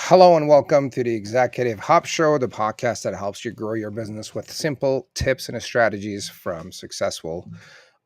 Hello and welcome to the Executive Hub Show, the podcast that helps you grow your business with simple tips and strategies from successful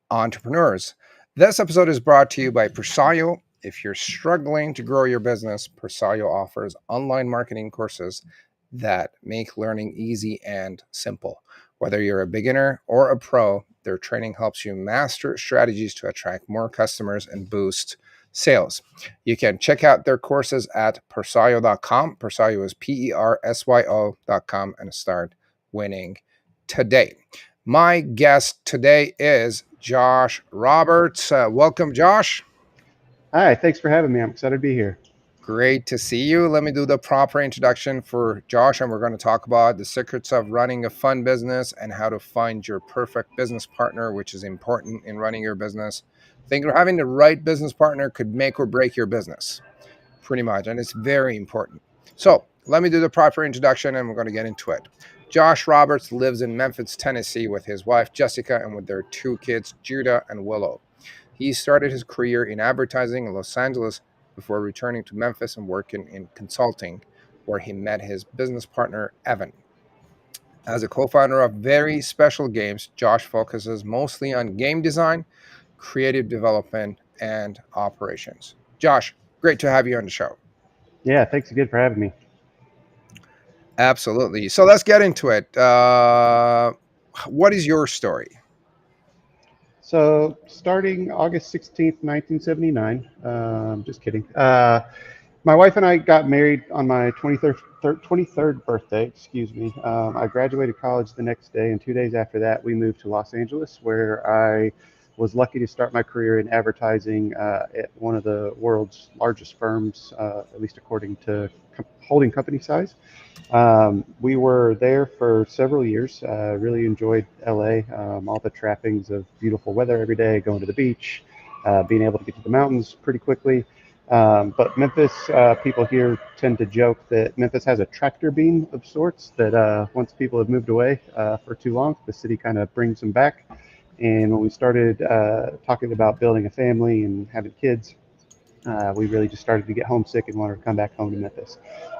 entrepreneurs. This episode is brought to you by Persyo. If you're struggling to grow your business, Persyo offers online marketing courses that make learning easy and simple. Whether you're a beginner or a pro, their training helps you master strategies to attract more customers and boost sales. You can check out their courses at persyo.com. Persyo is Persyo.com and start winning today. My guest today is Josh Roberts. Welcome, Josh. Hi, thanks for having me. I'm excited to be here. Great to see you. Let me do the proper introduction for Josh, and we're going to talk about the secrets of running a fun business and how to find your perfect business partner, which is important in running your business. I think having the right business partner could make or break your business, pretty much, and it's very important. So let me do the proper introduction, and we're going to get into it. Josh Roberts lives in Memphis, Tennessee, with his wife, Jessica, and with their two kids, Judah and Willow. He started his career in advertising in Los Angeles before returning to Memphis and working in consulting, where he met his business partner, Evan. As a co-founder of Very Special Games, Josh focuses mostly on game design, creative development, and operations. Josh, great to have you on the show. Yeah, thanks again for having me. Absolutely. So let's get into it. What is your story? So, starting August 16th, 1979, just kidding. My wife and I got married on my 23rd birthday, excuse me. I graduated college the next day, and 2 days after that, we moved to Los Angeles, where I was lucky to start my career in advertising at one of the world's largest firms, at least according to holding company size. We were there for several years. Really enjoyed LA, all the trappings of beautiful weather every day, going to the beach, being able to get to the mountains pretty quickly. But Memphis, people here tend to joke that Memphis has a tractor beam of sorts that once people have moved away for too long, the city kind of brings them back. And when we started talking about building a family and having kids, we really just started to get homesick and wanted to come back home to Memphis.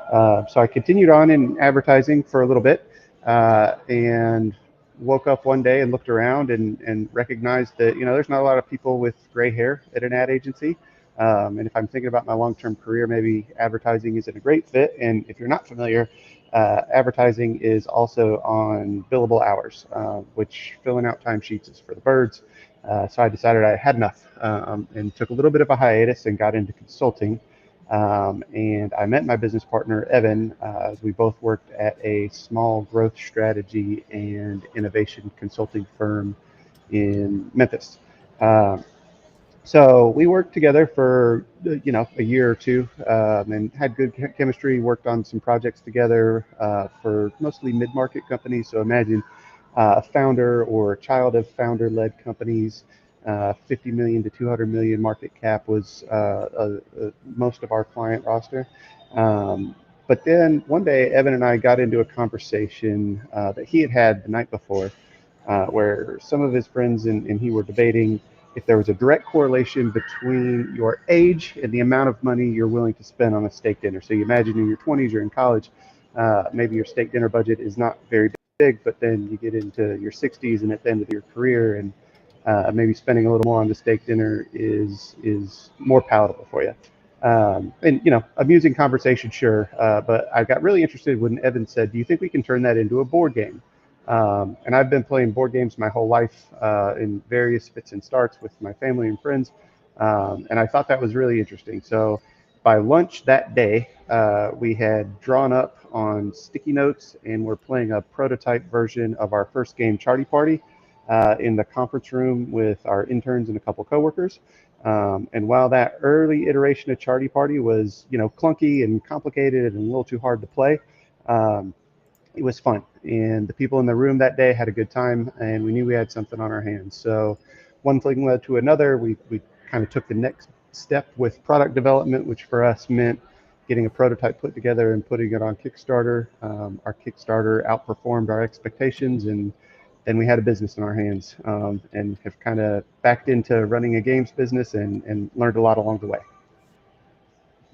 So I continued on in advertising for a little bit and woke up one day and looked around and recognized that, there's not a lot of people with gray hair at an ad agency. And if I'm thinking about my long-term career, maybe advertising isn't a great fit. And if you're not familiar, advertising is also on billable hours, which filling out timesheets is for the birds. So I decided I had enough and took a little bit of a hiatus and got into consulting. And I met my business partner, Evan, as we both worked at a small growth strategy and innovation consulting firm in Memphis. Um, so we worked together for a year or two and had good chemistry. Worked on some projects together for mostly mid-market companies. So imagine a founder or a child of founder-led companies. 50 million to 200 million market cap was most of our client roster. But then one day, Evan and I got into a conversation that he had had the night before, where some of his friends and he were debating if there was a direct correlation between your age and the amount of money you're willing to spend on a steak dinner. So you imagine in your 20s, you're in college, maybe your steak dinner budget is not very big, but then you get into your 60s and at the end of your career, and maybe spending a little more on the steak dinner is more palatable for you. And amusing conversation, sure. But I got really interested when Evan said, "Do you think we can turn that into a board game?" And I've been playing board games my whole life in various fits and starts with my family and friends. And I thought that was really interesting. So by lunch that day, we had drawn up on sticky notes and we're playing a prototype version of our first game, Charty Party, in the conference room with our interns and a couple coworkers. And while that early iteration of Charty Party was, clunky and complicated and a little too hard to play, it was fun. And the people in the room that day had a good time, and we knew we had something on our hands. So one thing led to another. We kind of took the next step with product development, which for us meant getting a prototype put together and putting it on Kickstarter. Our Kickstarter outperformed our expectations, and then we had a business in our hands, and have kind of backed into running a games business and learned a lot along the way.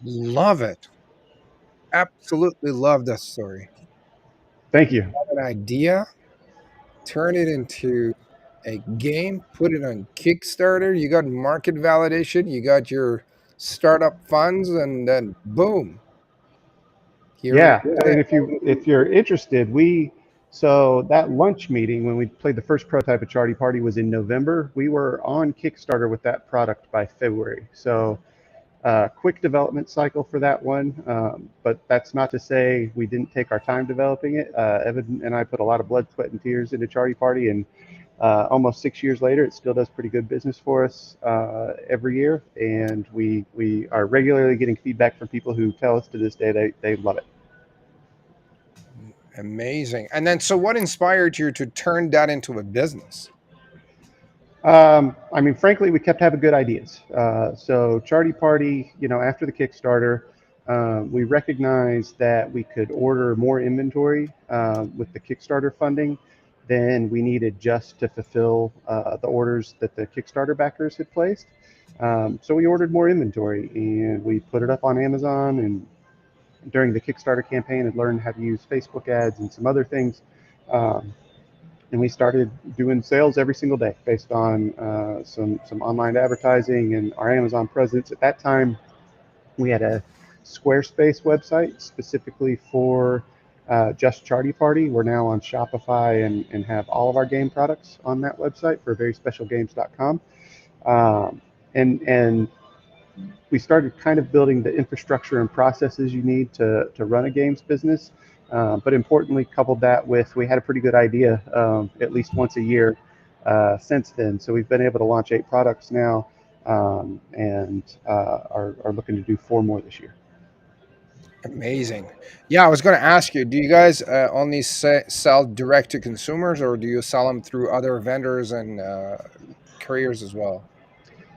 Love it. absolutely love this story. Thank you. An idea, turn it into a game, put it on Kickstarter, you got market validation, you got your startup funds, and then boom, here we Yeah, go. and if you're interested, so that lunch meeting when we played the first prototype of Charty Party was in November. We were on Kickstarter with that product by February. So quick development cycle for that one, but that's not to say we didn't take our time developing it. Evan and I put a lot of blood, sweat, and tears into Charty Party, and almost 6 years later, it still does pretty good business for us every year, and we are regularly getting feedback from people who tell us to this day they love it. Amazing. And then, so what inspired you to turn that into a business? I mean, frankly, we kept having good ideas. So Charty Party, after the Kickstarter, we recognized that we could order more inventory with the Kickstarter funding than we needed just to fulfill the orders that the Kickstarter backers had placed. So we ordered more inventory and we put it up on Amazon. And during the Kickstarter campaign, had learned how to use Facebook ads and some other things. Um, and we started doing sales every single day based on some online advertising and our Amazon presence. At that time, we had a Squarespace website specifically for just Charty Party. We're now on Shopify and have all of our game products on that website for veryspecialgames.com. And we started kind of building the infrastructure and processes you need to run a games business. But importantly, coupled that with, we had a pretty good idea at least once a year since then. So we've been able to launch 8 products now, and are looking to do 4 more this year. Amazing. Yeah, I was going to ask you, do you guys only sell direct to consumers, or do you sell them through other vendors and couriers as well?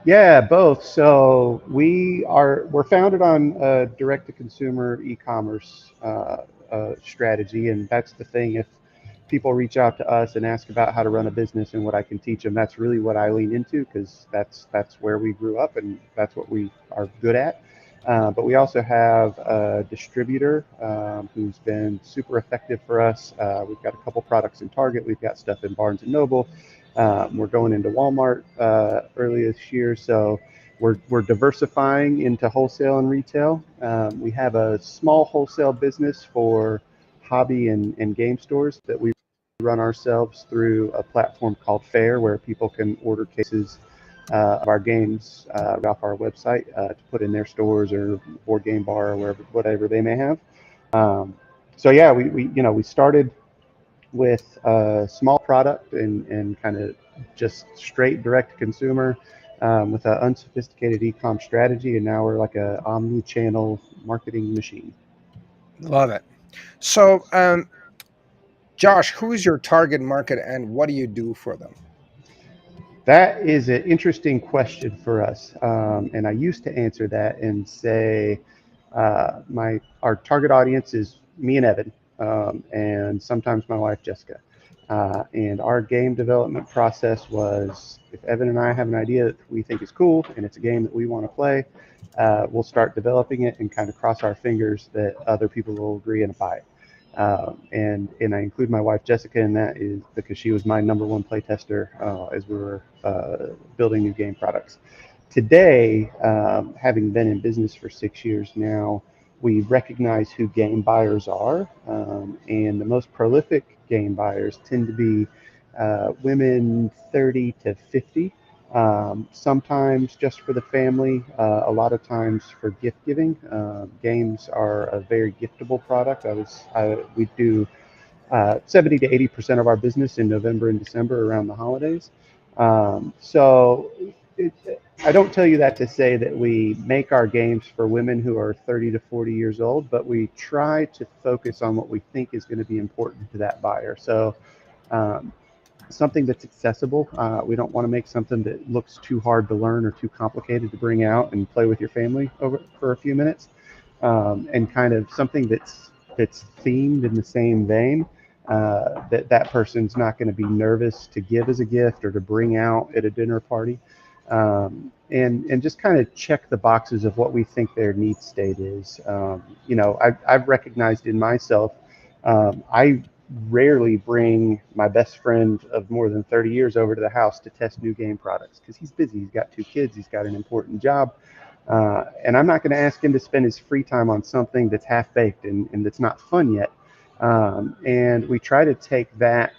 Yeah, both. So we're founded on a direct-to-consumer e-commerce strategy, and that's the thing. If people reach out to us and ask about how to run a business and what I can teach them, that's really what I lean into, because that's where we grew up and that's what we are good at. But we also have a distributor who's been super effective for us. We've got a couple products in Target. We've got stuff in Barnes and Noble. We're going into Walmart early this year, so we're diversifying into wholesale and retail. We have a small wholesale business for hobby and game stores that we run ourselves through a platform called Fair, where people can order cases of our games off our website to put in their stores or board game bar or whatever they may have. So yeah, we started with a small product and kind of just straight direct to consumer with an unsophisticated e-com strategy, and now we're like a omni-channel marketing machine. Love it. So, Josh, who is your target market and what do you do for them? That is an interesting question for us, and I used to answer that and say our target audience is me and Evan, and sometimes my wife Jessica. And our game development process was, if Evan and I have an idea that we think is cool and it's a game that we want to play, we'll start developing it and kind of cross our fingers that other people will agree and buy it. And I include my wife Jessica in that, is because she was my number one play tester as we were building new game products. Today, having been in business for 6 years now, we recognize who game buyers are, and the most prolific game buyers tend to be women 30 to 50. Sometimes just for the family, a lot of times for gift giving. Games are a very giftable product. We do 70 to 80% of our business in November and December around the holidays. So I don't tell you that to say that we make our games for women who are 30 to 40 years old, but we try to focus on what we think is going to be important to that buyer. So um, something that's accessible. We don't want to make something that looks too hard to learn or too complicated to bring out and play with your family over for a few minutes, and kind of something that's themed in the same vein. That person's not going to be nervous to give as a gift or to bring out at a dinner party. and just kind of check the boxes of what we think their need state is. I've recognized in myself, I rarely bring my best friend of more than 30 years over to the house to test new game products because he's busy. He's got two kids, he's got an important job. And I'm not going to ask him to spend his free time on something that's half baked and that's not fun yet. And we try to take that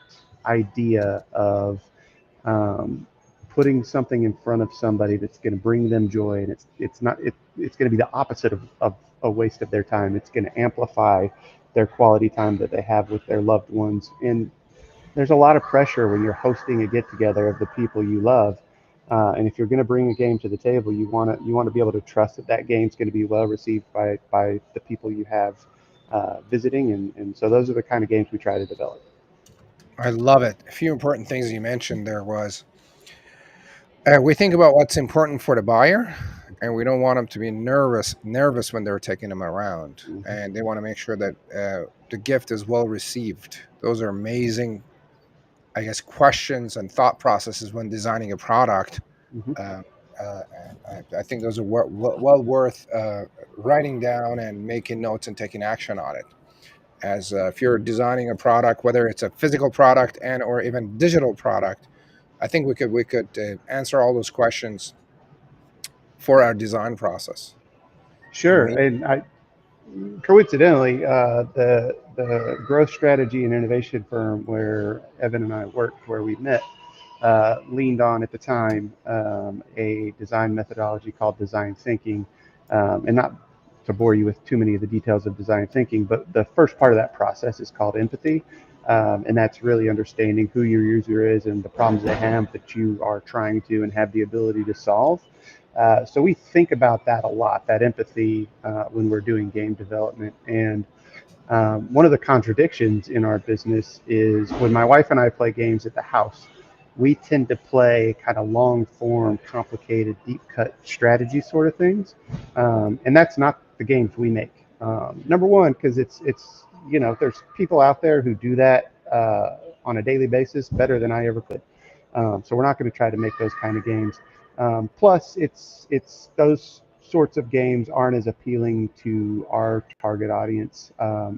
idea of um, putting something in front of somebody that's going to bring them joy, and it's going to be the opposite of a waste of their time. It's going to amplify their quality time that they have with their loved ones. And there's a lot of pressure when you're hosting a get together of the people you love. And if you're going to bring a game to the table, you want to be able to trust that that game's going to be well received by the people you have visiting, and so those are the kind of games we try to develop. I love it. A few important things you mentioned there was we think about what's important for the buyer, and we don't want them to be nervous when they're taking them around, Mm-hmm. and they want to make sure that the gift is well received. Those are amazing, I guess, questions and thought processes when designing a product. Mm-hmm. Uh, I think those are well worth writing down and making notes and taking action on it. As if you're designing a product, whether it's a physical product and or even digital product, I think we could answer all those questions for our design process. Sure, Amazing. and I coincidentally, the growth strategy and innovation firm where Evan and I worked, where we met, leaned on at the time a design methodology called design thinking, and not to bore you with too many of the details of design thinking, but the first part of that process is called empathy, and that's really understanding who your user is and the problems they have that you are trying to and have the ability to solve. So we think about that a lot, that empathy, when we're doing game development. And one of the contradictions in our business is when my wife and I play games at the house, we tend to play kind of long form, complicated, deep cut strategy sort of things. And that's not the games we make. Number one, because there's people out there who do that on a daily basis better than I ever could. So we're not going to try to make those kind of games. Plus, it's those sorts of games aren't as appealing to our target audience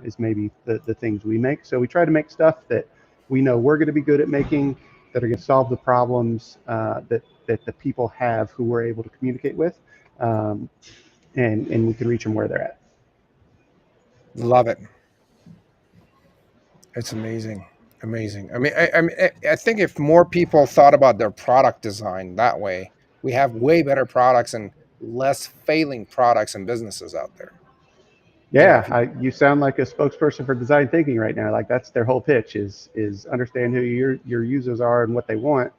as maybe the things we make. So we try to make stuff that we know we're going to be good at making, that are going to solve the problems that the people have who we're able to communicate with, um, and we can reach them where they're at. Love it. It's amazing. Amazing. I think if more people thought about their product design that way, we have way better products and less failing products and businesses out there. If Yeah, you, you sound like a spokesperson for design thinking right now. Like that's their whole pitch is understand who your users are and what they want,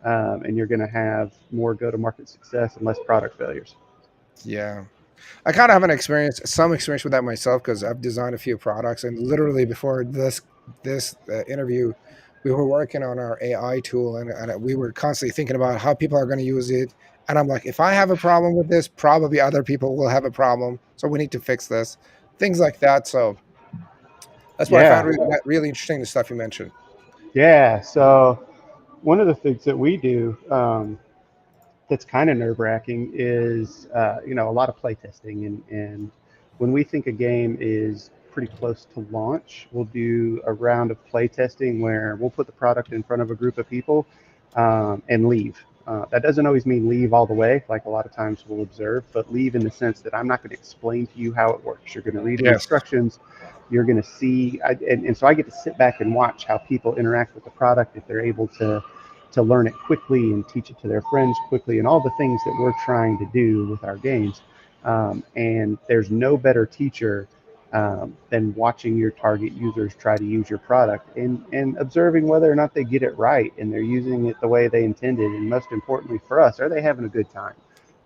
and you're going to have more go to market success and less product failures. yeah, I kind of have some experience with that myself because I've designed a few products, and literally before this interview, we were working on our AI tool, and we were constantly thinking about how people are going to use it. And I'm like, if I have a problem with this, probably other people will have a problem, so we need to fix this, things like that. So that's why I found Yeah, really interesting the stuff you mentioned. yeah. So one of the things that we do that's kind of nerve wracking is a lot of play testing, and when we think a game is pretty close to launch, we'll do a round of play testing where we'll put the product in front of a group of people and leave. That doesn't always mean leave all the way, like a lot of times we'll observe, but leave in the sense that I'm not going to explain to you how it works. You're going to read the Yes, instructions. You're going to see, and so I get to sit back and watch how people interact with the product, if they're able to learn it quickly and teach it to their friends quickly, and all the things that we're trying to do with our games. And there's no better teacher than watching your target users try to use your product and observing whether or not they get it right and they're using it the way they intended. And most importantly for us, are they having a good time?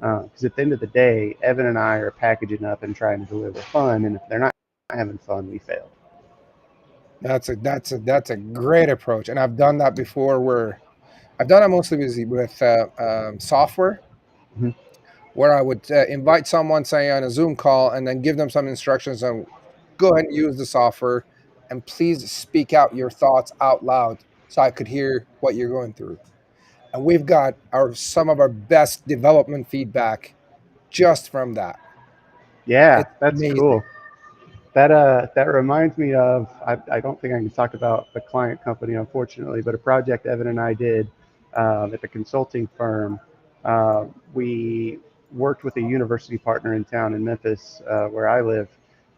Because at the end of the day, Evan and I are packaging up and trying to deliver fun. And if they're not having fun, we failed. that's a great approach, and I've done that before. Where I've done it mostly with software Mhm. where I would invite someone, say, on a Zoom call, and then give them some instructions on go ahead and use the software, and please speak out your thoughts out loud so I could hear what you're going through. and we've got our some of our best development feedback just from that. Yeah, It's that's amazing. cool. That reminds me of I don't think I can talk about the client company unfortunately, but a project Evan and I did at the consulting firm. We worked with a university partner in town in Memphis, where I live,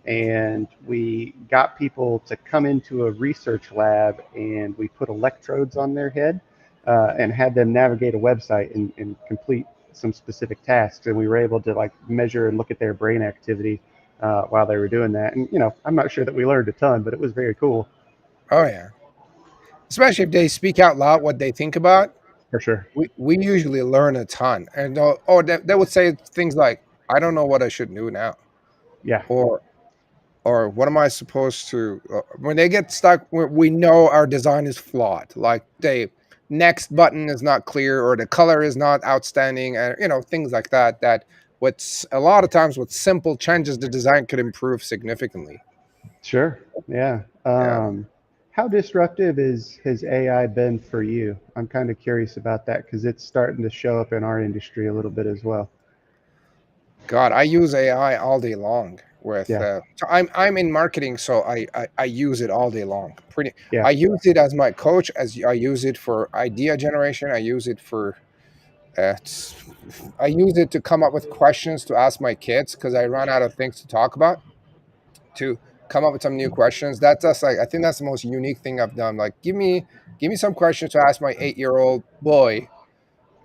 and we got people to come into a research lab, and we put electrodes on their head and had them navigate a website and complete some specific tasks, and we were able to like measure and look at their brain activity while they were doing that. And I'm not sure that we learned a ton, but it was very cool Oh yeah, especially if they speak out loud what they think about. for sure. We usually learn a ton, and they would say things like, "I don't know what I should do now," Yeah, or what am I supposed to when they get stuck we know our design is flawed, like the next button is not clear or the color is not outstanding, and things like that, that what's a lot of times with simple changes the design could improve significantly. sure. Yeah. Yeah. How disruptive has AI been for you? I'm kind of curious about that because it's starting to show up in our industry a little bit as well. God, I use AI all day long with Yeah, so I'm in marketing, so I use it all day long. Pretty yeah, I use it as my coach, as I use it for idea generation, I use it for it's I use it to come up with questions to ask my kids because I run out of things to talk about, to come up with some new questions. That's just like I think that's the most unique thing I've done. Like give me some questions to ask my 8-year-old boy,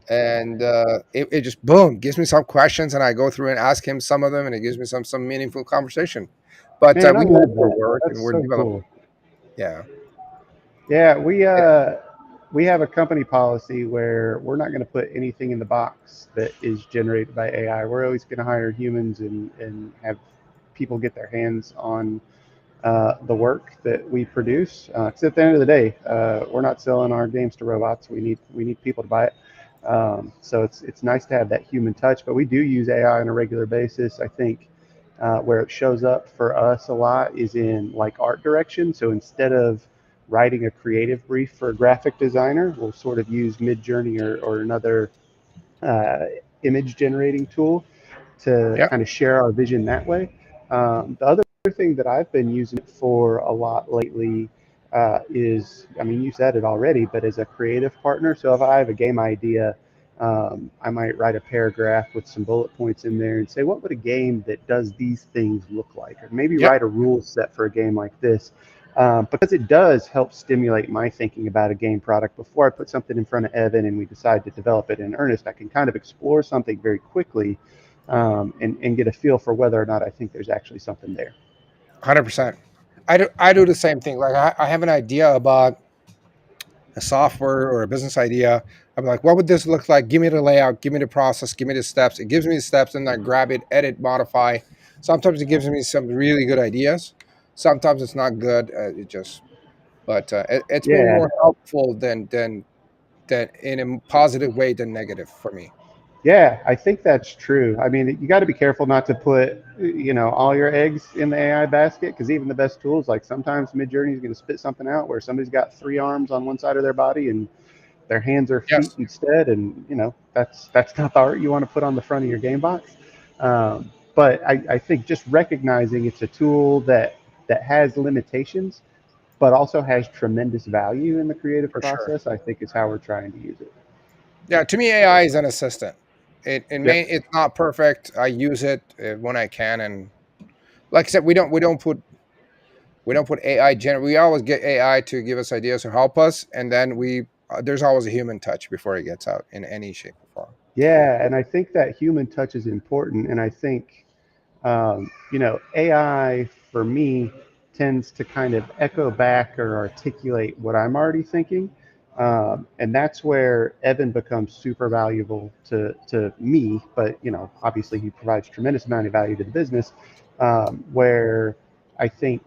and it just boom gives me some questions, and I go through and ask him some of them, and it gives me some meaningful conversation. But man, I we use it love for that. work, and That's we're so developing. cool. Yeah. Yeah, It, we have a company policy where we're not going to put anything in the box that is generated by AI. We're always going to hire humans and have people get their hands on the work that we produce. Because at the end of the day, we're not selling our games to robots. We need people to buy it. So it's nice to have that human touch. But we do use AI on a regular basis. I think where it shows up for us a lot is in like art direction. So instead of writing a creative brief for a graphic designer, we'll sort of use Midjourney or another uh, image generating tool to yeah. kind of share our vision that way. The other thing that I've been using it for a lot lately is, I mean, you said it already, but as a creative partner. So if I have a game idea, I might write a paragraph with some bullet points in there and say, what would a game that does these things look like? Or maybe Yep. write a rule set for a game like this. Because it does help stimulate my thinking about a game product before I put something in front of Evan and we decide to develop it in earnest. I can kind of explore something very quickly and get a feel for whether or not I think there's actually something there. 100%. I do the same thing. Like I have an idea about a software or a business idea. I'm like, what would this look like? Give me the layout, give me the process, give me the steps. It gives me the steps, and I grab it, edit, modify. Sometimes it gives me some really good ideas. Sometimes it's not good. It just, but it's been Yeah, more helpful than in a positive way than negative for me. yeah, I think that's true. I mean, you got to be careful not to put, all your eggs in the AI basket because even the best tools, like sometimes Midjourney is going to spit something out where somebody's got three arms on one side of their body and their hands are feet Yes, instead, and that's not the art you want to put on the front of your game box. But I think just recognizing it's a tool that has limitations, but also has tremendous value in the creative for sure. process, I think is how we're trying to use it. Yeah, to me, AI is an assistant. Yep. It's not perfect. I use it when I can, and like I said, we don't put AI we always get AI to give us ideas or help us, and then we there's always a human touch before it gets out in any shape or form. Yeah, and I think that human touch is important. And I think, AI for me tends to kind of echo back or articulate what I'm already thinking. And that's where Evan becomes super valuable to me. But, obviously he provides tremendous amount of value to the business, where I think,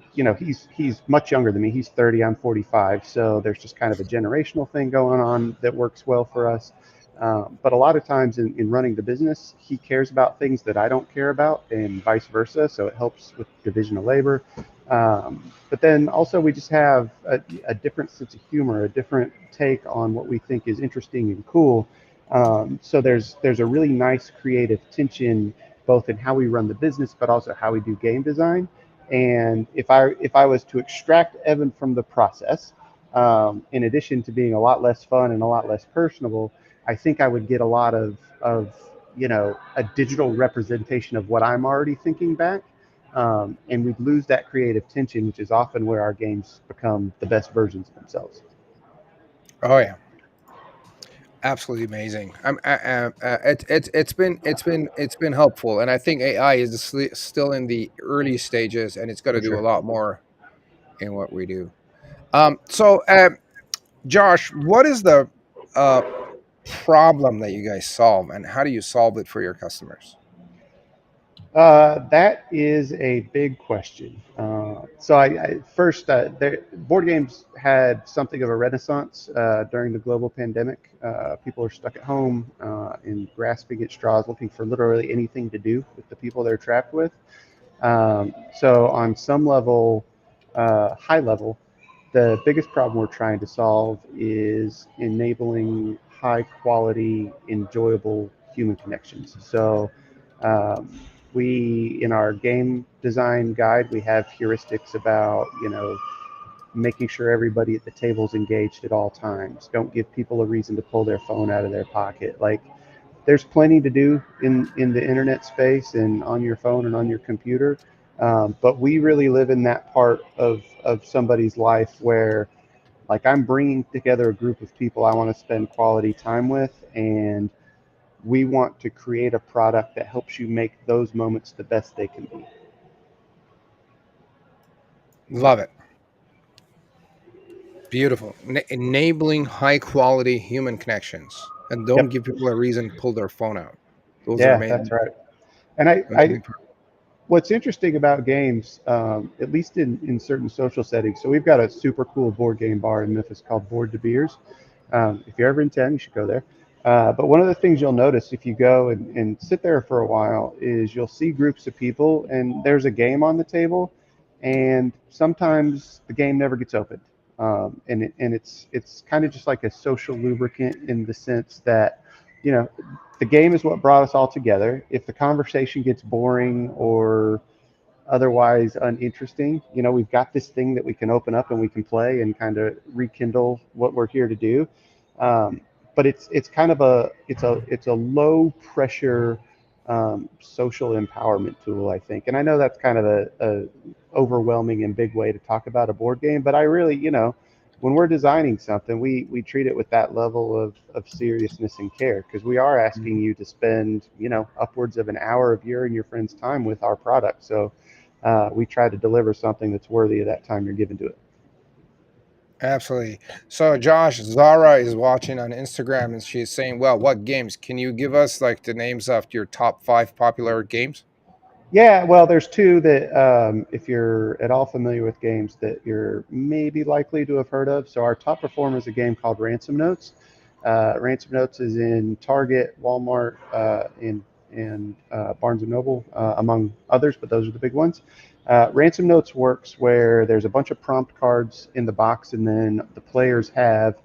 he's much younger than me. He's 30, I'm 45. So there's just kind of a generational thing going on that works well for us. But a lot of times in running the business, he cares about things that I don't care about, and vice versa. So it helps with division of labor. But then also we just have a different sense of humor, a different take on what we think is interesting and cool. So there's a really nice creative tension both in how we run the business, but also how we do game design. And if I was to extract Evan from the process, in addition to being a lot less fun and a lot less personable, I think I would get a lot of a digital representation of what I'm already thinking back, and we'd lose that creative tension, which is often where our games become the best versions of themselves. Oh yeah, absolutely amazing. It's been helpful, and I think AI is still in the early stages, and it's going to For do a sure. lot more in what we do. So, Josh, what is the uh, problem that you guys solve, and how do you solve it for your customers? That is a big question. So first, board games had something of a renaissance during the global pandemic. People are stuck at home and grasping at straws, looking for literally anything to do with the people they're trapped with. So on some level, high level, the biggest problem we're trying to solve is enabling high quality, enjoyable human connections. So we, in our game design guide, we have heuristics about, making sure everybody at the table is engaged at all times. Don't give people a reason to pull their phone out of their pocket. Like, there's plenty to do in the internet space and on your phone and on your computer. But we really live in that part of somebody's life where, like, I'm bringing together a group of people I want to spend quality time with, and we want to create a product that helps you make those moments the best they can be. Love it. Beautiful. Enabling high quality human connections, and don't Yep. give people a reason to pull their phone out. Those are Yeah, that's right. And amazing. what's interesting about games, at least in certain social settings, so we've got a super cool board game bar in Memphis called Board to Beers. If you're ever in town, you should go there. But one of the things you'll notice if you go and sit there for a while is you'll see groups of people and there's a game on the table, and sometimes the game never gets opened. And it's kind of just like a social lubricant in the sense that, you know, the game is what brought us all together. If the conversation gets boring or otherwise uninteresting, we've got this thing that we can open up and we can play and kind of rekindle what we're here to do. Um, but it's kind of a low pressure social empowerment tool, I think. And I know that's kind of a overwhelming and big way to talk about a board game, but I really, when we're designing something, we treat it with that level of seriousness and care, because we are asking you to spend, upwards of an hour of your and your friend's time with our product. So we try to deliver something that's worthy of that time you're giving to it. Absolutely. So, Josh, Zara is watching on Instagram, and she's saying, "Well, what games? Can you give us like the names of your top five popular games?" Yeah, well, there's two that, if you're at all familiar with games, that you're maybe likely to have heard of. So our top performer is a game called Ransom Notes. Ransom Notes is in Target, Walmart, and Barnes and Noble, among others, but those are the big ones. Ransom Notes works where there's a bunch of prompt cards in the box, and then the players have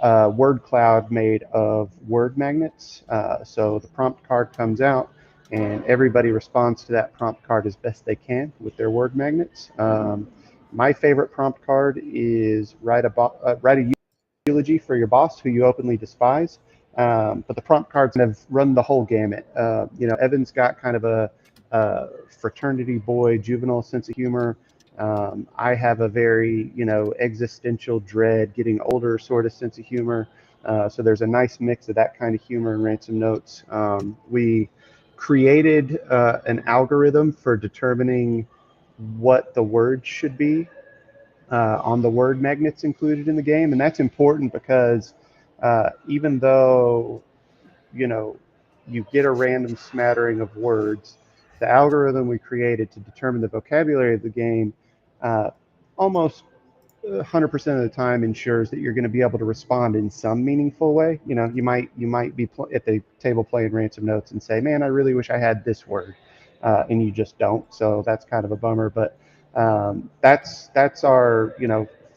a word cloud made of word magnets. So the prompt card comes out, and everybody responds to that prompt card as best they can with their word magnets. My favorite prompt card is write a eulogy for your boss who you openly despise. But the prompt cards kind of run the whole gamut. Evan's got kind of a fraternity boy, juvenile sense of humor. I have a very, existential dread, getting older sort of sense of humor. So there's a nice mix of that kind of humor in Ransom Notes. We created an algorithm for determining what the words should be on the word magnets included in the game, and that's important because even though you know you get a random smattering of words, the algorithm we created to determine the vocabulary of the game almost 100% of the time ensures that you're going to be able to respond in some meaningful way. You might be at the table playing Ransom Notes and say, "Man, I really wish I had this word," and you just don't. So that's kind of a bummer. But That's our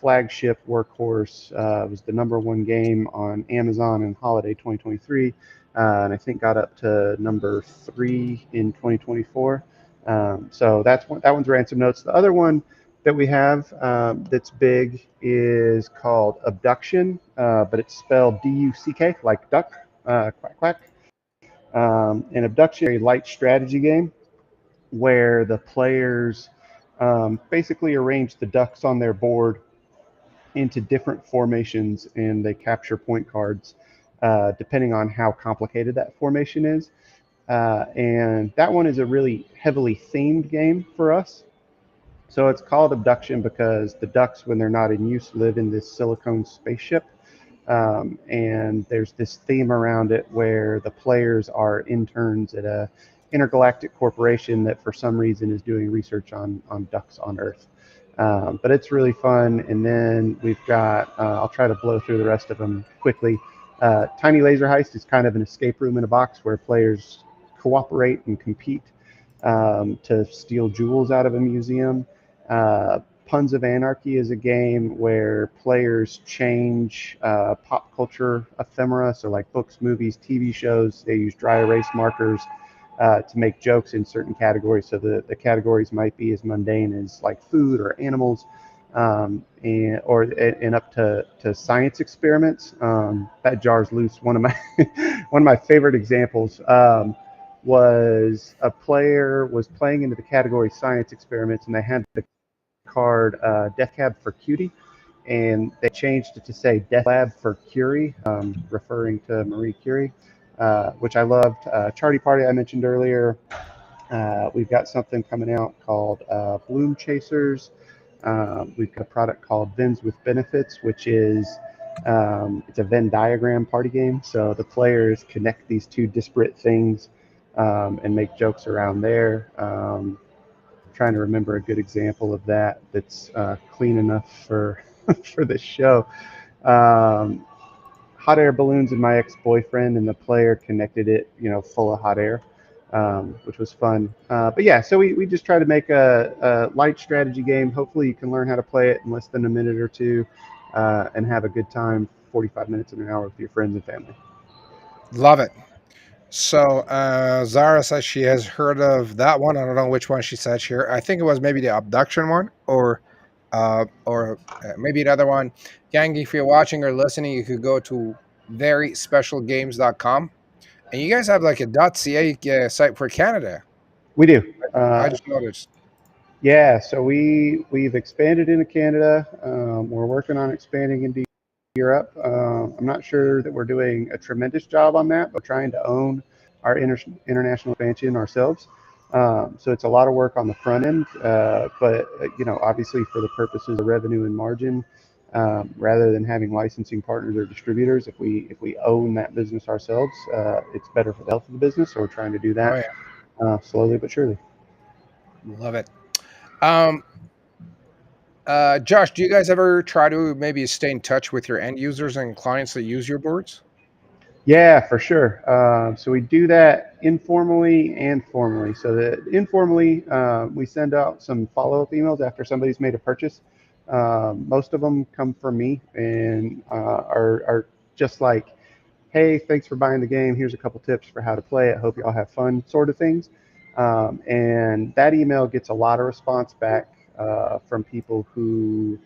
flagship workhorse. It was the number one game on Amazon in holiday 2023, and I think got up to number three in 2024. So that one's Ransom Notes. The other one that we have that's big is called Abduction, but it's spelled DUCK, like duck, quack quack. And Abduction is a light strategy game where the players basically arrange the ducks on their board into different formations and they capture point cards depending on how complicated that formation is. And that one is a really heavily themed game for us. So it's called Abduction because the ducks, when they're not in use, live in this silicone spaceship. And there's this theme around it where the players are interns at a intergalactic corporation that for some reason is doing research on ducks on Earth. But it's really fun. And then we've got, I'll try to blow through the rest of them quickly. Tiny Laser Heist is kind of an escape room in a box where players cooperate and compete to steal jewels out of a museum. Puns of Anarchy is a game where players change pop culture ephemera, so like books, movies, TV shows. They use dry erase markers to make jokes in certain categories. So the categories might be as mundane as like food or animals, and up to science experiments. That jars loose. One of my one of my favorite examples. Was a player was playing into the category science experiments, and they had the card Death Cab for Cutie, and they changed it to say Death Lab for Curie, referring to Marie Curie, which I loved. Charty Party I mentioned earlier. We've got something coming out called Bloom Chasers. We've got a product called Vens with Benefits, which is it's a Venn diagram party game. So the players connect these two disparate things and make jokes around there. Trying to remember a good example of that that's clean enough for for this show. Um, Hot air balloons and my ex-boyfriend, and the player connected it, full of hot air, which was fun. But yeah, so we just try to make a light strategy game. Hopefully, you can learn how to play it in less than a minute or two, and have a good time. 45 minutes and an hour with your friends and family. Love it. So Zara says she has heard of that one. I don't know which one she said here. I think it was maybe the abduction one, or maybe another one. Gang, if you're watching or listening, you could go to veryspecialgames.com, and you guys have like a .ca site for Canada. We do. I just noticed. Yeah, so we've expanded into Canada. We're working on expanding into Europe. I'm not sure that we're doing a tremendous job on that, but trying to own our international expansion ourselves. So it's a lot of work on the front end, but obviously for the purposes of revenue and margin, rather than having licensing partners or distributors, if we own that business ourselves, it's better for the health of the business. So we're trying to do Oh that yeah, slowly but surely. love it. Um, Josh, do you guys ever try to maybe stay in touch with your end users and clients that use your boards? Yeah, for sure. So we do that informally and formally. So that informally, we send out some follow-up emails after somebody's made a purchase. Most of them come from me and are just like, hey, thanks for buying the game. Here's a couple tips for how to play it. Hope you all have fun, sort of things. And that email gets a lot of response back from people who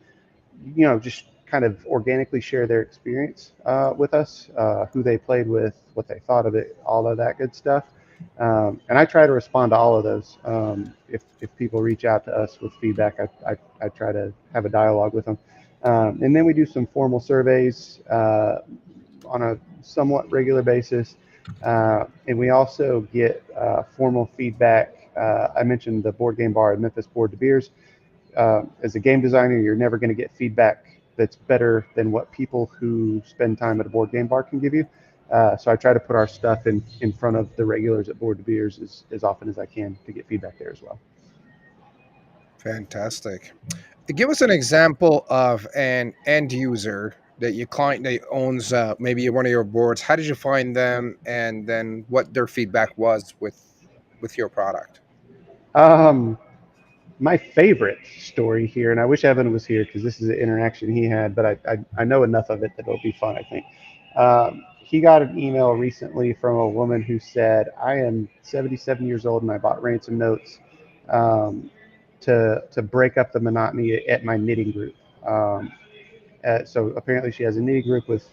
just kind of organically share their experience with us, who they played with, what they thought of it, all of that good stuff. And I try to respond to all of those. If people reach out to us with feedback, I try to have a dialogue with them. And then we do some formal surveys on a somewhat regular basis. And we also get formal feedback. I mentioned the board game bar at Memphis Board to Beers. As a game designer, you're never going to get feedback that's better than what people who spend time at a board game bar can give you. So I try to put our stuff in front of the regulars at Board to Beers as often as I can to get feedback there as well. Fantastic. Give us an example of an end user that your client that owns maybe one of your boards. How did you find them, and then what their feedback was with your product? Um, My favorite story here, and I wish Evan was here because this is an interaction he had, but I know enough of it that it'll be fun, I think. He got an email recently from a woman who said, I am 77 years old and I bought ransom notes um, to break up the monotony at my knitting group. Um, so apparently she has a knitting group with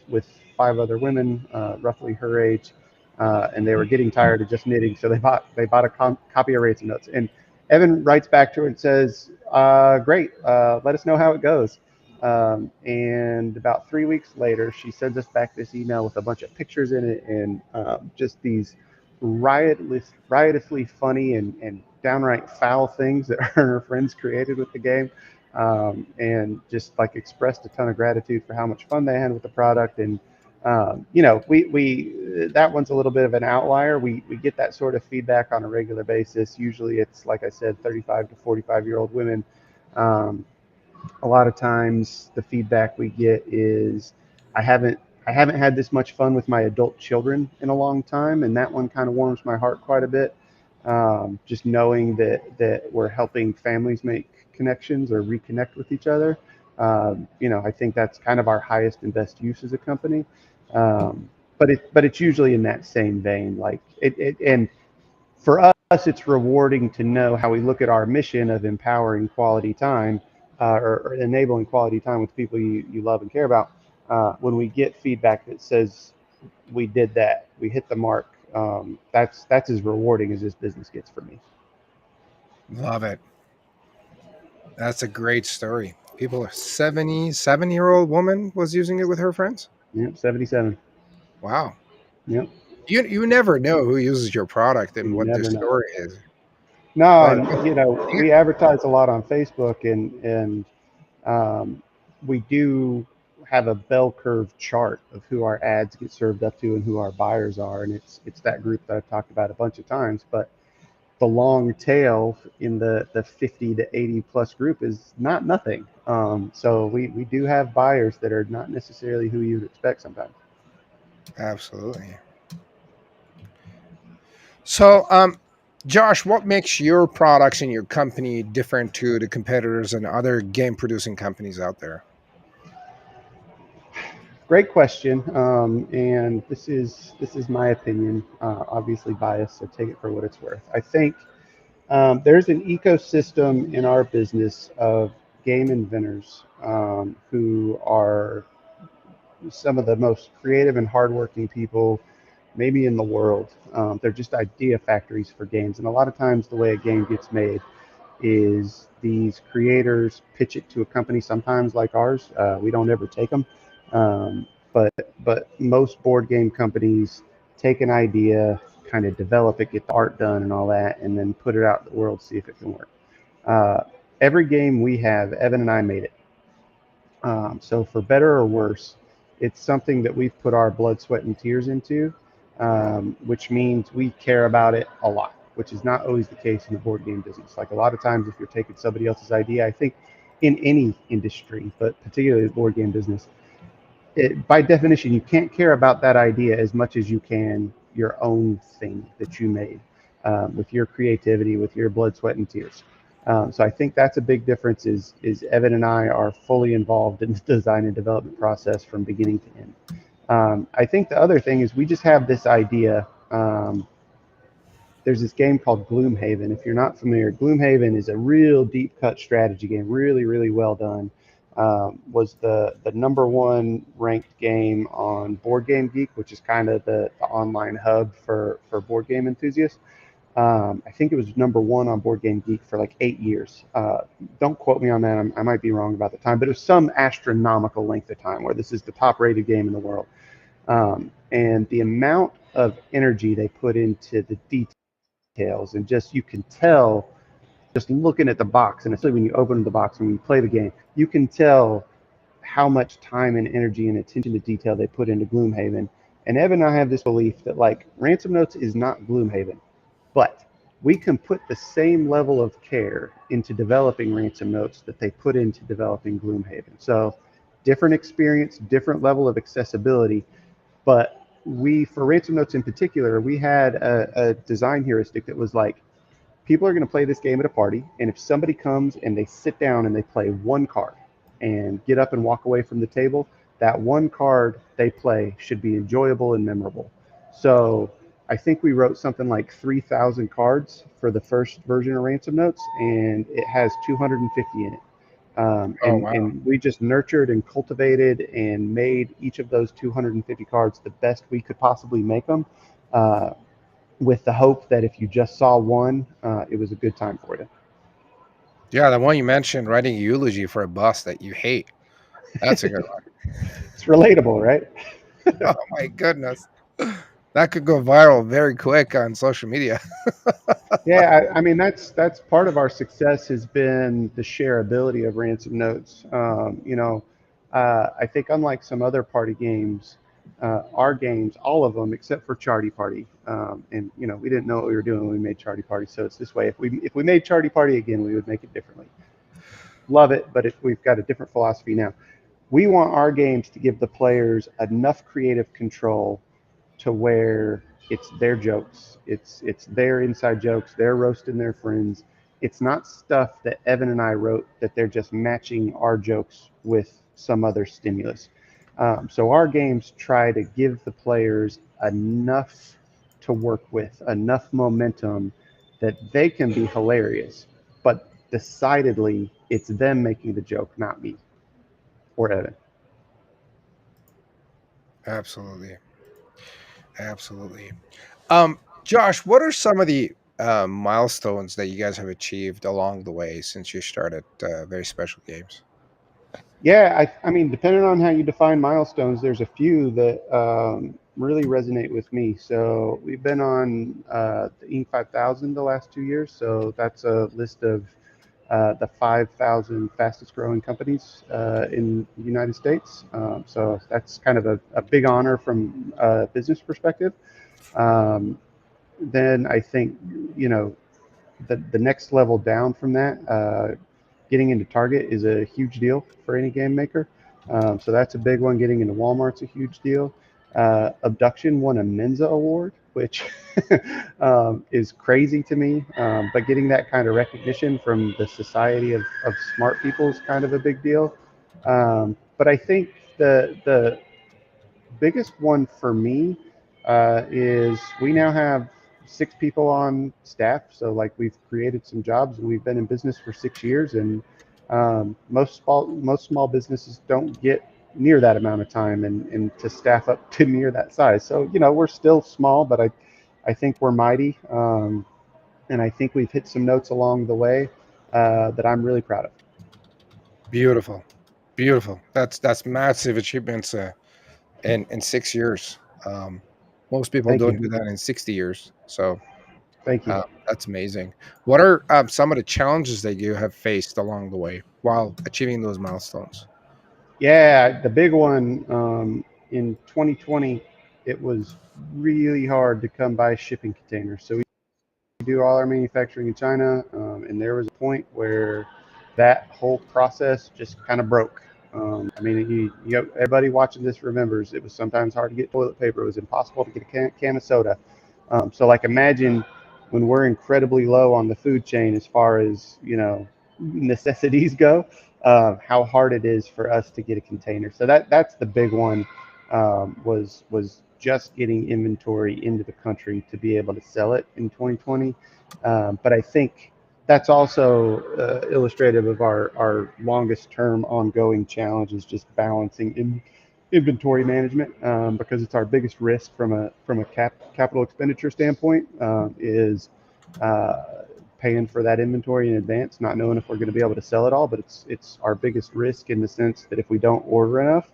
five other women, roughly her age, and they were getting tired of just knitting, so they bought a copy of Ransom Notes. And Evan writes back to her and says, "Great, let us know how it goes." And about 3 weeks later, she sends us back this email with a bunch of pictures in it and just these riotously funny and downright foul things that her and her friends created with the game, and just like expressed a ton of gratitude for how much fun they had with the product. And we that one's a little bit of an outlier. We get that sort of feedback on a regular basis. Usually, it's like I said, 35 to 45-year-old women. Um, a lot of times the feedback we get is I haven't I haven't had this much fun with my adult children in a long time, and that one kind of warms my heart quite a bit. Just knowing that we're helping families make connections or reconnect with each other. I think that's kind of our highest and best use as a company. But it's usually in that same vein, like and for us, it's rewarding to know how we look at our mission of empowering quality time, or enabling quality time with people you love and care about. When we get feedback that says we did that, we hit the mark, that's as rewarding as this business gets for me. Love it. That's a great story. People, 77-year-old woman was using it with her friends. Yep, 77. Wow. Yep, You never know who uses your product you and what their never know. story is. No, But and we advertise a lot on Facebook, and um, we do have a bell curve chart of who our ads get served up to and who our buyers are, and it's that group that I've talked about a bunch of times. But the long tail in the 50 to 80 plus group is not nothing. So we do have buyers that are not necessarily who you'd expect sometimes. absolutely. So, Josh, what makes your products and your company different to the competitors and other game producing companies out there? Great question, and this is my opinion, obviously biased, so take it for what it's worth. I think there's an ecosystem in our business of game inventors who are some of the most creative and hardworking people maybe in the world. They're just idea factories for games, and a lot of times the way a game gets made is these creators pitch it to a company, sometimes like ours. We don't ever take them, um, but most board game companies take an idea, kind of develop it, get the art done and all that, and then put it out in the world, see if it can work. Uh, every game we have, Evan and I made it. So for better or worse, it's something that we've put our blood, sweat, and tears into, which means we care about it a lot, which is not always the case in the board game business. Like a lot of times, if you're taking somebody else's idea, I think in any industry, but particularly the board game business, by definition, you can't care about that idea as much as you can your own thing that you made, with your creativity, with your blood, sweat, and tears. So I think that's a big difference. Is Evan and I are fully involved in the design and development process from beginning to end. I think the other thing is we just have this idea. There's this game called Gloomhaven. If you're not familiar, Gloomhaven is a real deep cut strategy game, really, really well done. Was the number one ranked game on Board Game Geek, which is kind of the online hub for board game enthusiasts. I think it was number one on Board Game Geek for like 8 years. Don't quote me on that. I might be wrong about the time, but it was some astronomical length of time where this is the top rated game in the world. And the amount of energy they put into the details, and just you can tell just looking at the box, and especially when you open the box and when you play the game, you can tell how much time and energy and attention to detail they put into Gloomhaven. And Evan and I have this belief that like Ransom Notes is not Gloomhaven, but we can put the same level of care into developing Ransom Notes that they put into developing Gloomhaven. So different experience, different level of accessibility, but for Ransom Notes in particular, we had a design heuristic that was like people are going to play this game at a party, and if somebody comes and they sit down and they play one card and get up and walk away from the table, that one card they play should be enjoyable and memorable. So I think we wrote something like 3,000 cards for the first version of Ransom Notes, and it has 250 in it. Oh And, wow. and we just nurtured and cultivated and made each of those 250 cards the best we could possibly make them, uh, with the hope that if you just saw one, it was a good time for you. Yeah, the one you mentioned, writing a eulogy for a boss that you hate. That's a good one. It's relatable, right? Oh my goodness. That could go viral very quick on social media. Yeah, I mean that's part of our success has been the shareability of Ransom Notes. I think unlike some other party games, our games, all of them except for Charty Party, and we didn't know what we were doing when we made Charty Party. So it's this way: if we made Charty Party again, we would make it differently. Love it, but we've got a different philosophy now. We want our games to give the players enough creative control to where it's their jokes, it's their inside jokes, they're roasting their friends. It's not stuff that Evan and I wrote that they're just matching our jokes with some other stimulus. So our games try to give the players enough to work with, enough momentum that they can be hilarious, but decidedly it's them making the joke, not me or Evan. Absolutely. Absolutely. Josh, what are some of the milestones that you guys have achieved along the way since you started Very Special Games? Yeah, I mean, depending on how you define milestones, there's a few that really resonate with me. So we've been on the Inc. 5000 the last 2 years. So that's a list of the 5,000 fastest growing companies in the United States. So that's kind of a big honor from a business perspective. Um, then I think, you know, the next level down from that, getting into Target is a huge deal for any game maker. So that's a big one. Getting into Walmart's a huge deal. Abduction won a Mensa award, which is crazy to me. But getting that kind of recognition from the Society of Smart People is kind of a big deal. But I think the biggest one for me is we now have 6 people on staff. So like we've created some jobs and we've been in business for 6 years, and most small businesses don't get near that amount of time and to staff up to near that size. So we're still small, but I think we're mighty, and I think we've hit some notes along the way that I'm really proud of. Beautiful, beautiful. That's massive achievements in 6 years. Most people Thank don't you. do that in 60 years. So Thank you. that's amazing. What are some of the challenges that you have faced along the way while achieving those milestones? Yeah, the big one in 2020, it was really hard to come by shipping containers. So we do all our manufacturing in China, and there was a point where that whole process just kind of broke. I mean, everybody watching this remembers it was sometimes hard to get toilet paper. It was impossible to get a can of soda. So, like, imagine when we're incredibly low on the food chain as far as necessities go, how hard it is for us to get a container. So that's the big one. Was just getting inventory into the country to be able to sell it in 2020. But I think that's also illustrative of our longest term ongoing challenge is just balancing inventory management, because it's our biggest risk from a capital expenditure standpoint, is paying for that inventory in advance, not knowing if we're going to be able to sell it all. But it's our biggest risk in the sense that if we don't order enough,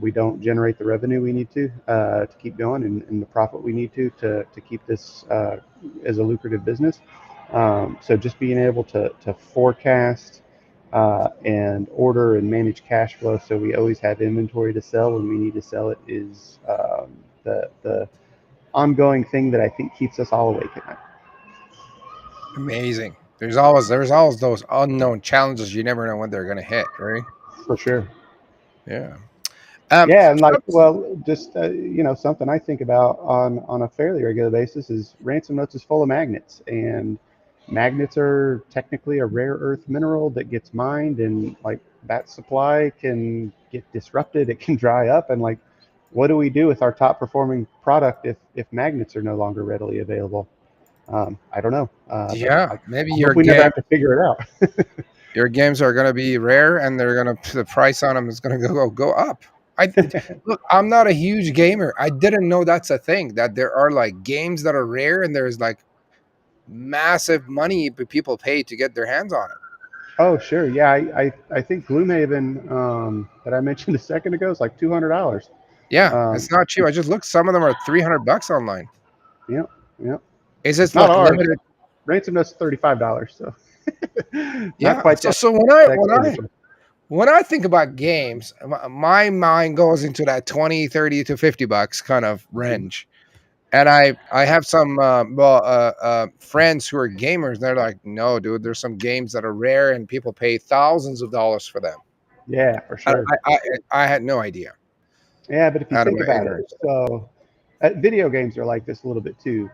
we don't generate the revenue we need to keep going, and the profit we need to keep this as a lucrative business. So just being able to forecast and order and manage cash flow so we always have inventory to sell when we need to sell it is the ongoing thing that I think keeps us all awake at night. Amazing. There's always those unknown challenges you never know when they're going to hit, right? For sure. Yeah. Yeah, and like, So- well, just something I think about on a fairly regular basis is ransom notes is full of magnets, and magnets are technically a rare earth mineral that gets mined, and like that supply can get disrupted, it can dry up, and like, what do we do with our top performing product if magnets are no longer readily available? I don't know, but yeah, like, maybe I hope we never have to figure it out. your games are going to be rare, and the price on them is going to go up. I Look, I'm not a huge gamer. I didn't know that's a thing, that there are like games that are rare and there's like massive money people pay to get their hands on it. Oh, sure. Yeah, I think Gloomhaven, that I mentioned a second ago, is like $200. Yeah, Um, it's not cheap. I just looked, some of them are 300 bucks online. yep, yep. Is this Not like ours. limited? Ransom is $35, so not Yeah. quite So, that, so that crazy. when I think about games, my mind goes into that 20, 30 to 50 bucks kind of range. And I have some friends who are gamers. They're like, no, dude, there's some games that are rare and people pay thousands of dollars for them. Yeah, for I sure. I, I had no idea, Yeah, but if you out of think my about it, ignorance. so video games are like this a little bit too.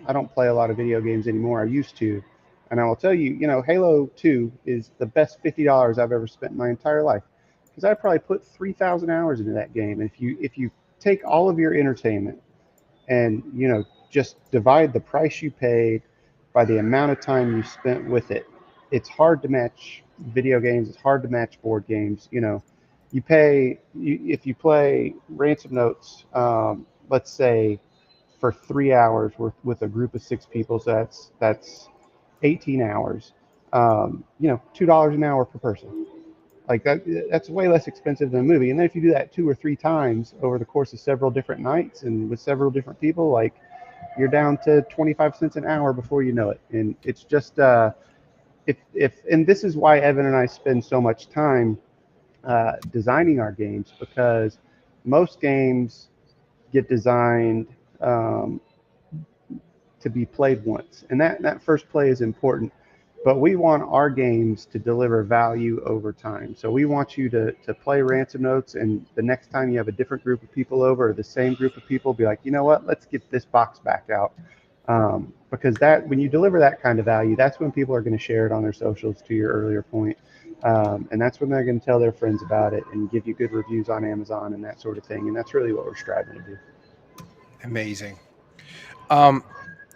I don't play a lot of video games anymore. I used to, and I will tell you, Halo 2 is the best $50 I've ever spent in my entire life because I probably put 3,000 hours into that game. If you take all of your entertainment and just divide the price you paid by the amount of time you spent with it, it's hard to match video games, it's hard to match board games. If you play ransom notes, let's say for 3 hours with a group of six people, so that's 18 hours. $2 an hour per person, like that's way less expensive than a movie. And then if you do that two or three times over the course of several different nights and with several different people, like, you're down to 25 cents an hour before you know it. And it's just if and this is why Evan and I spend so much time designing our games, because most games get designed um, to be played once, and that first play is important. But we want our games to deliver value over time. So we want you to play ransom notes, and the next time you have a different group of people over, or the same group of people, be like, you know what, let's get this box back out. Because that when you deliver that kind of value, that's when people are going to share it on their socials. To your earlier point, and that's when they're going to tell their friends about it and give you good reviews on Amazon and that sort of thing. And that's really what we're striving to do. Amazing. Um,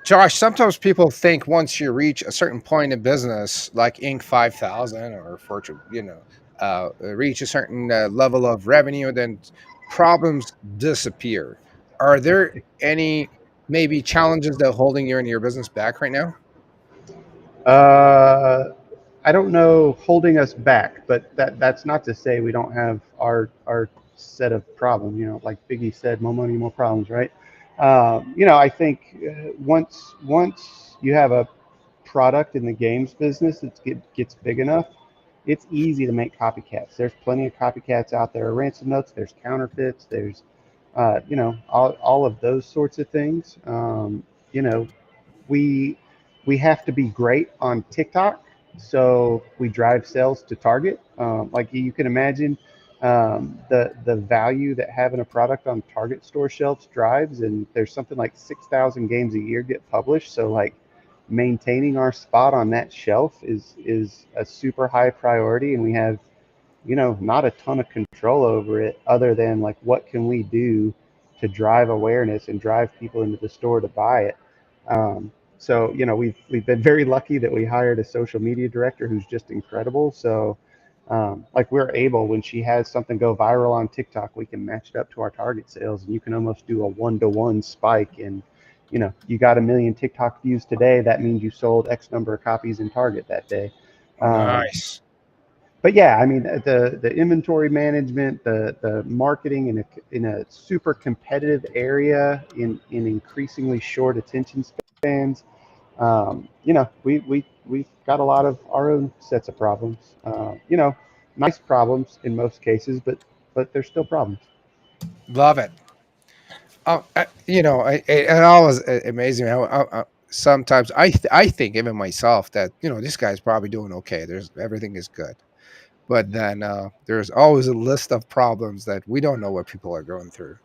Josh, sometimes people think once you reach a certain point in business, like Inc. 5,000 or Fortune, reach a certain level of revenue, then problems disappear. Are there any maybe challenges that are holding you and your business back right now? Uh, I don't know holding us back, but that's not to say we don't have our set of problems. Like Biggie said, more money, more problems, right? I think once you have a product in the games business that gets big enough, it's easy to make copycats. There's plenty of copycats out there. Ransom notes. There's counterfeits. There's all of those sorts of things. You know, we we have to be great on TikTok, so we drive sales to Target. Like you can imagine, the value that having a product on Target store shelves drives, and there's something like 6,000 games a year get published. So like maintaining our spot on that shelf is a super high priority, and we have not a ton of control over it other than like what can we do to drive awareness and drive people into the store to buy it. So we've been very lucky that we hired a social media director who's just incredible. So like we're able, when she has something go viral on TikTok, we can match it up to our Target sales, and you can almost do a 1-to-1 spike. And you got 1 million TikTok views today, that means you sold X number of copies in Target that day. Um, Nice. but yeah, I mean the inventory management, the marketing in a super competitive area in increasingly short attention spans. We've got a lot of our own sets of problems. Nice problems in most cases, but they're still problems. Love it. It always amazing how sometimes I think even myself that this guy's probably doing okay. There's everything is good. but then there's always a list of problems that we don't know what people are going through.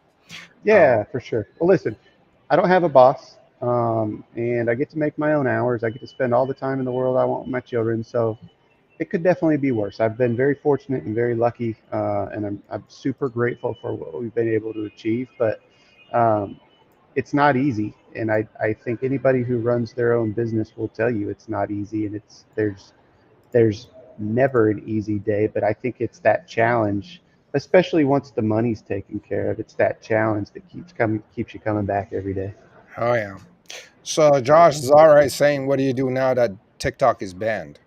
Yeah, Um, for sure. Well, listen, I don't have a boss, and I get to make my own hours. I get to spend all the time in the world I want with my children. So it could definitely be worse. I've been very fortunate and very lucky, and I'm super grateful for what we've been able to achieve. But um, it's not easy, and I think anybody who runs their own business will tell you it's not easy, and there's never an easy day. But I think it's that challenge, especially once the money's taken care of. It's that challenge that keeps you coming back every day. oh yeah. So Josh is all right saying, "What do you do now that TikTok is banned?"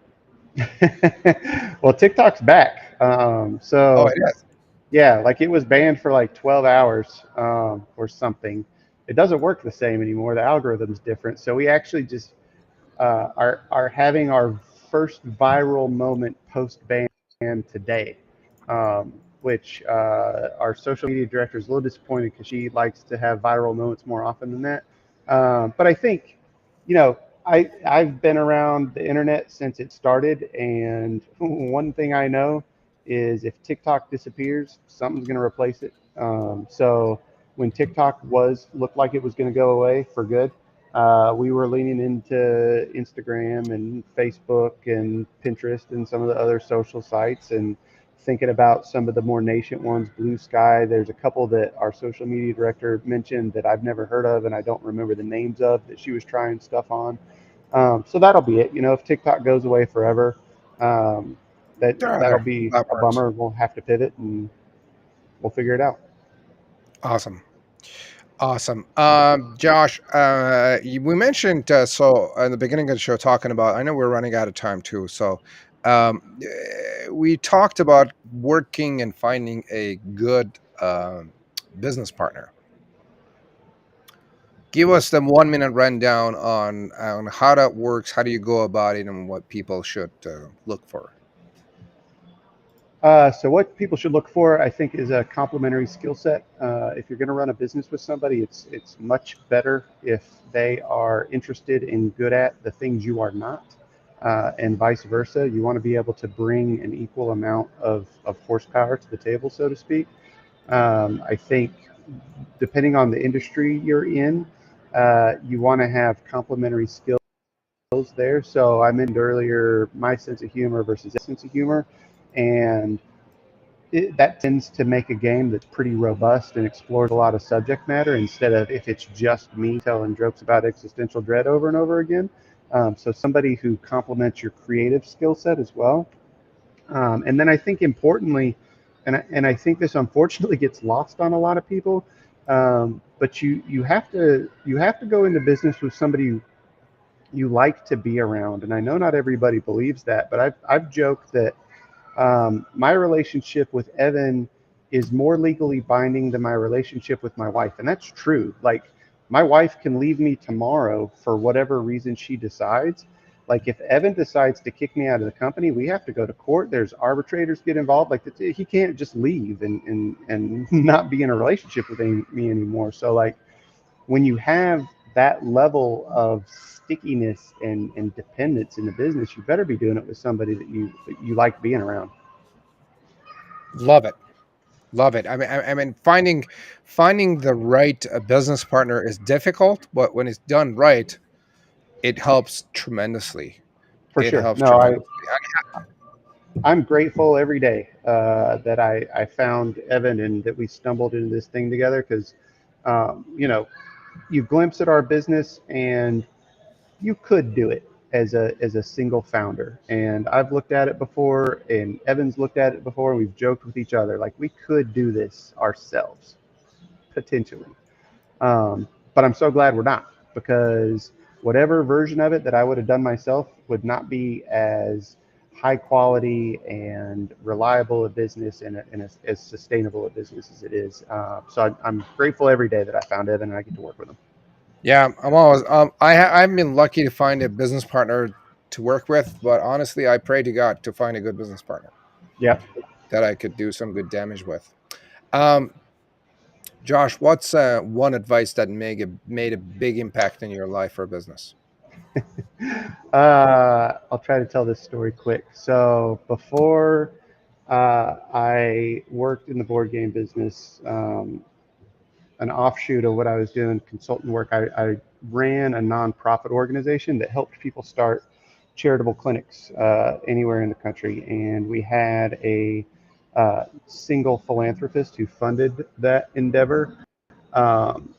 Well, TikTok's back. Oh, it So is. yeah, like it was banned for like 12 hours or something. It doesn't work the same anymore. The algorithm's different. So we actually just are having our first viral moment post ban today, which our social media director is a little disappointed because she likes to have viral moments more often than that. But I think, you know, I've been around the internet since it started, and one thing I know is if TikTok disappears, something's going to replace it. So when TikTok was looked like it was going to go away for good, we were leaning into Instagram and Facebook and Pinterest and some of the other social sites and thinking about some of the more nascent ones, Blue Sky. There's a couple that our social media director mentioned that I've never heard of and I don't remember the names of that she was trying stuff on. So that'll be it. You know, if TikTok goes away forever, um, that'll Sure, be that a works. bummer. We'll have to pivot and we'll figure it out. Awesome. Awesome. Josh, we mentioned so in the beginning of the show talking about. I know we're running out of time too, so we talked about working and finding a good business partner. Give us the 1 minute rundown on how that works. How do you go about it, and what people should look for? So what people should look for, I think, is a complementary skill set. If you're going to run a business with somebody, it's much better if they are interested and good at the things you are not, and vice versa. You want to be able to bring an equal amount of horsepower to the table, so to speak. I think depending on the industry you're in, you want to have complementary skills there. So I mentioned earlier my sense of humor versus his sense of humor, and that tends to make a game that's pretty robust and explores a lot of subject matter instead of if it's just me telling jokes about existential dread over and over again. So somebody who complements your creative skill set as well. And then I think importantly, and I think this unfortunately gets lost on a lot of people, but you have to go into business with somebody you like to be around. And I know not everybody believes that, but I've joked that my relationship with Evan is more legally binding than my relationship with my wife. And that's true. Like, my wife can leave me tomorrow for whatever reason she decides. Like, if Evan decides to kick me out of the company, we have to go to court. There's arbitrators get involved. Like, he can't just leave and not be in a relationship with me anymore. So, like, when you have that level of stickiness and dependence in the business, you better be doing it with somebody that you like being around. Love it. Love it. I mean, finding the right business partner is difficult, but when it's done right, it helps tremendously. For It sure. helps No, tremendously. I'm grateful every day that I found Evan and that we stumbled into this thing together because, you know, you glimpse at our business and you could do it as a single founder. And I've looked at it before, and Evan's looked at it before, and we've joked with each other like we could do this ourselves potentially. But I'm so glad we're not because whatever version of it that I would have done myself would not be as high quality and reliable a business and as sustainable a business as it is. So I'm grateful every day that I found Evan and I get to work with him. Yeah, I'm always. I've been lucky to find a business partner to work with, but honestly, I pray to God to find a good business partner Yeah. that I could do some good damage with. Um, Josh, what's one advice that made a big impact in your life or business? I'll try to tell this story quick. So before I worked in the board game business, an offshoot of what I was doing, consultant work. I ran a nonprofit organization that helped people start charitable clinics anywhere in the country, and we had a single philanthropist who funded that endeavor. Um,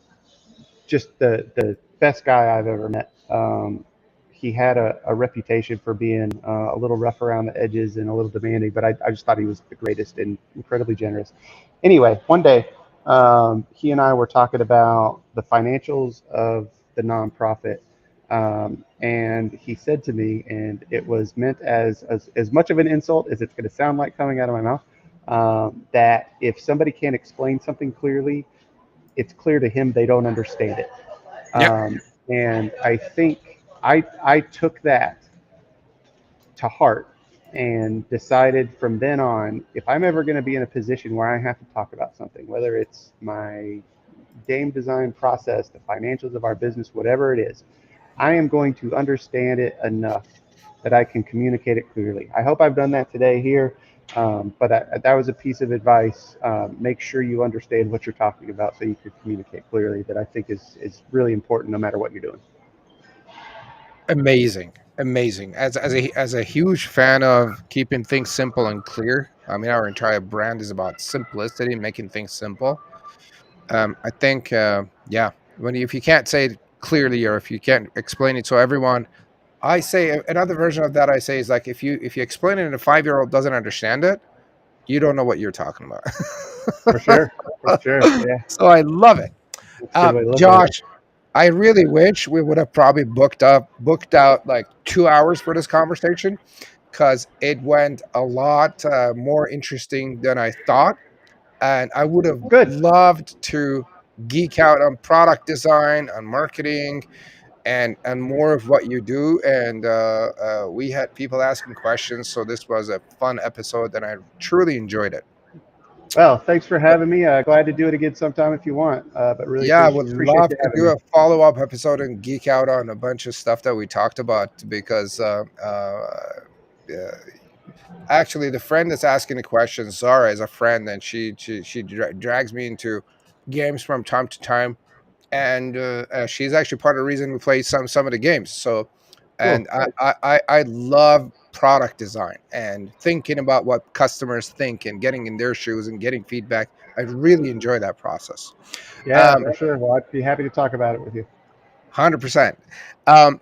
just the best guy I've ever met. He had a reputation for being a little rough around the edges and a little demanding, but I just thought he was the greatest and incredibly generous. Anyway, one day he and I were talking about the financials of the nonprofit. And he said to me, and it was meant as much of an insult as it's going to sound like coming out of my mouth, that if somebody can't explain something clearly, it's clear to him they don't understand it. Yep. And I think I took that to heart and decided from then on, if I'm ever going to be in a position where I have to talk about something, whether it's my game design process, the financials of our business, whatever it is, I am going to understand it enough that I can communicate it clearly. I hope I've done that today here. But that was a piece of advice. Make sure you understand what you're talking about so you can communicate clearly. That I think is really important no matter what you're doing. Amazing, amazing. As a huge fan of keeping things simple and clear. I mean, our entire brand is about simplicity, making things simple. I think, yeah, if you can't say it clearly or if you can't explain it so everyone, I say another version of that. I say is like if you explain it and a 5-year-old doesn't understand it, you don't know what you're talking about. For sure, for sure. Yeah, So I love it. that's a good way to look at it. Josh, I really wish we would have probably booked out like 2 hours for this conversation because it went a lot more interesting than I thought. And I would have Good. loved to geek out on product design, on marketing, and more of what you do. And we had people asking questions, so this was a fun episode, and I truly enjoyed it. Well, thanks for having me. Glad to do it again sometime if you want. But really Yeah, I would appreciate love you to having do me. a follow-up episode and geek out on a bunch of stuff that we talked about because uh, actually the friend that's asking the question, Zara, is a friend, and she drags me into games from time to time, and she's actually part of the reason we play some of the games. So, Cool. and I love product design and thinking about what customers think and getting in their shoes and getting feedback. I really enjoy that process. Yeah, Um, for sure. Well, I'd be happy to talk about it with you. 100%. Um,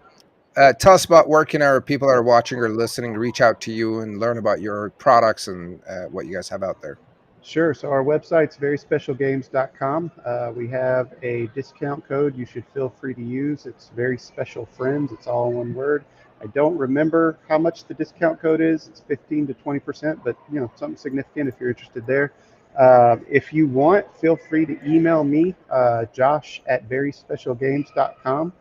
tell us about where can our people that are watching or listening reach out to you and learn about your products and what you guys have out there. Sure. So our website's veryspecialgames.com. We have a discount code you should feel free to use. It's Very Special Friends. It's all one word. I don't remember how much the discount code is. It's 15 to 20%, but something significant if you're interested there. If you want, feel free to email me, Josh at veryspecialgames.com.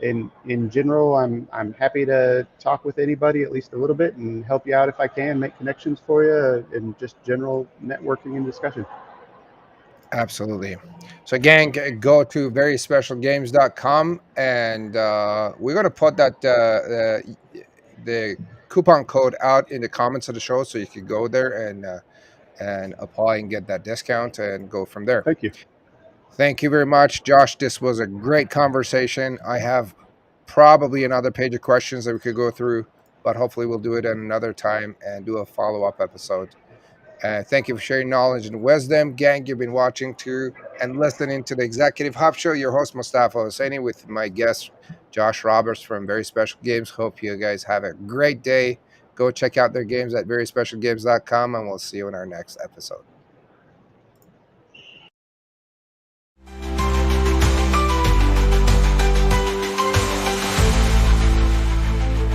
In general, I'm happy to talk with anybody at least a little bit and help you out if I can, make connections for you, and just general networking and discussion. Absolutely. So again, go to veryspecialgames.com and we're going to put that the coupon code out in the comments of the show so you can go there and apply and get that discount and go from there. Thank you. Thank you very much, Josh. This was a great conversation. I have probably another page of questions that we could go through, but hopefully we'll do it at another time and do a follow-up episode. Thank you for sharing knowledge and wisdom. Gang, you've been watching to and listening to the Executive Hub Show. Your host, Mustafa Hosseini, with my guest, Josh Roberts from Very Special Games. Hope you guys have a great day. Go check out their games at veryspecialgames.com, and we'll see you in our next episode.